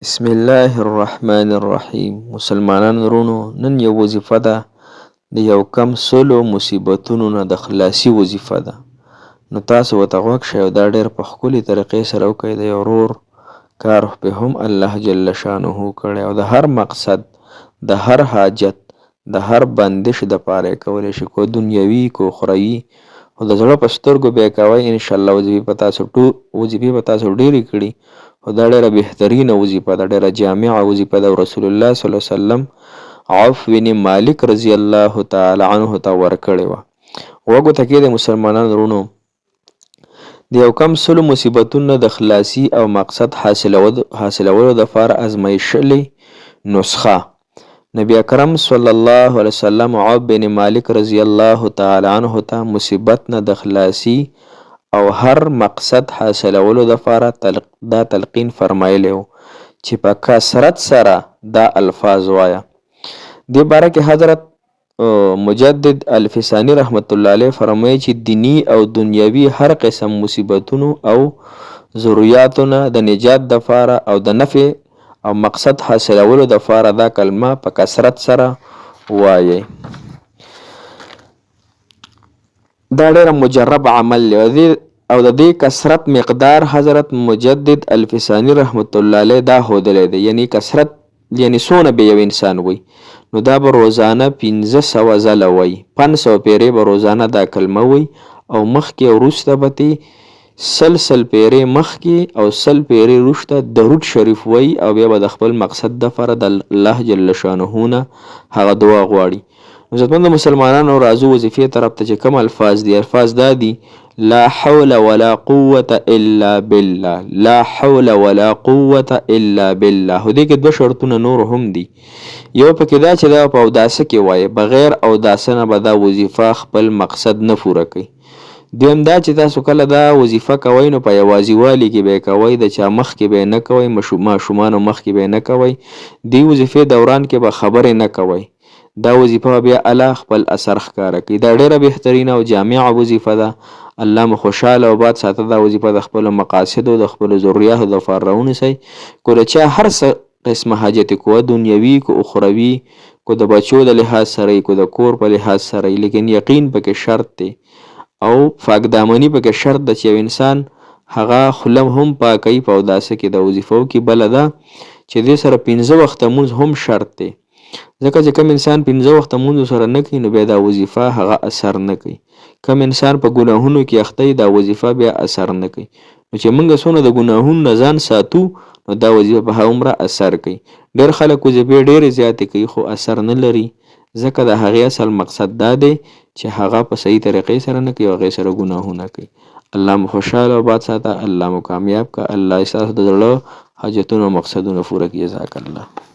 بسم الله الرحمن الرحیم. مسلمانانو ورونو، نن یو وظیفه ده د یو کم سلو مصیبتونو نه د خلاصي وظیفه ده. نو تاسو ورته غوږ شئ او دا ډېر په ښکلي طریقې سره وکړئ. د یو ورور کار په هم الله جل شانه کړی او د هر مقصد، د هر حاجت، د هر بندش دپاره یې کولی شي، کو دنیوي کو اخروي. خو د زړه په سترګو به یې کوئ. انشاءالله وظیفې به تاسو ډېرې کړي، خو دا ډېره بهترینه وظیفه ده، ډېره جامعه وظیفه ده. رسول الله صلی الله علیه وسلم عوف بن مالک رضی الله تعالی عنه ته ورکړې وه. غوږ ورته کښېږدئ مسلمانانو ورونو. د یو کم سلو مصیبتونو د خلاصي او مقصد حاصلولو دپاره ازمایښلې نسخه نبی اکرم صلی الله علیه وسلم عوف بن مالک رضی الله تعالی عنه ته مصیبت نه د خلاصي او هر مقصد حاصلولو دپاره دا تلقین فرمایلی و چې په کثرت سره دا الفاظ وایه. دې باره کې حضرت مجدد الفسانی رحمت الله علیه فرمایي چې دینی او دنیوي هر قسم مصیبتونو او ضرورتونو نه د نجات دپاره او د نفع او مقصد حاصلولو دپاره دا کلمه په کثرت سره وایي. دا ډېره مجرب عمل دی او د دې کثرت مقدار حضرت مجدد الفسانی رحمت الله علیه دا ښودلی دی. یعنی کثرت یعنی څونه به یو انسان وی، نو دا به روزانه 500 ځله وی، 500 پیرې به روزانه دا کلمه وی او مخکې او وروسته به ترې سل پیرې مخکې او سل پیرې وروسته درود شریف وی او بیا به د خپل مقصد دپاره د الله جل شانه نه هغه دعا غواړي. عزتمندو مسلمانانو، راځو وظیفې طرف ته چې کوم الفاظ دي. الفاظ دا دي: لا حول ولا قوة الا بالله، لا حول ولا قوة الا بالله. خو دې کې دوه شرطونه نور هم دي. یو پکې دا چې دا په اوداسه کې وایي، بغیر اوداسه نه به دا وظیفه خپل مقصد نه پوره کوي. دویم دا چې تاسو کله دا وظیفه کوئ نو په یوازې والي کې به یې کوئ، د چا مخ کې به یې نه کوئ، ماشومانو مخ کې به یې نه کوئ. دې وظیفې دوران کې به خبرې نه کوئ. دا وظیفه بیا الله خپل اثر ښکاره کوي. دا ډېره بهترینه او جامعه وظیفه ده. الله مو خوشحاله او باد ساته. دا وظیفه د خپلو مقاصدو د خپلو ضرورتو دپاره راونیسئ. کو د چا هر څه قسمه حاجت کو دنیوي کو اخروي، کو د بچو د لحاظ سره، کو د کور په لحاظ سره، لیکن یقین پکې شرط دی او پاکدامني پکې شرط ده چې یو انسان هغه خوله هم پاکوي په اوداسه کې د وظیفو کې. بله ده چې دې سره 5 وخته مونځ هم شرط دی، ځکه چې کم انسان 5 وخته مونځ سره نه کوي نو بیا دا وظیفه هغه اثر نه کوي. کم انسان په ګناهونو کې اخته دا وظیفه بیا اثر نه کوي. نو چې موږ څونه د ګناهونو نه ځان ساتو نو دا وظیفه په هغومره اثر کوي. ډېر خلک وظیفې ډېرې زیاتې کوي خو اثر نه لري، ځکه د هغې اصل مقصد دا دی چې هغه په صحیح طریقې سره نه کوي او هغې سره ګناهونه کوي. الله مو خوشحاله او باد ساته، الله مو کامیاب که، الله ستاسو د زړه حاجتونو او مقصدونه پوره کړي. جزاک الله.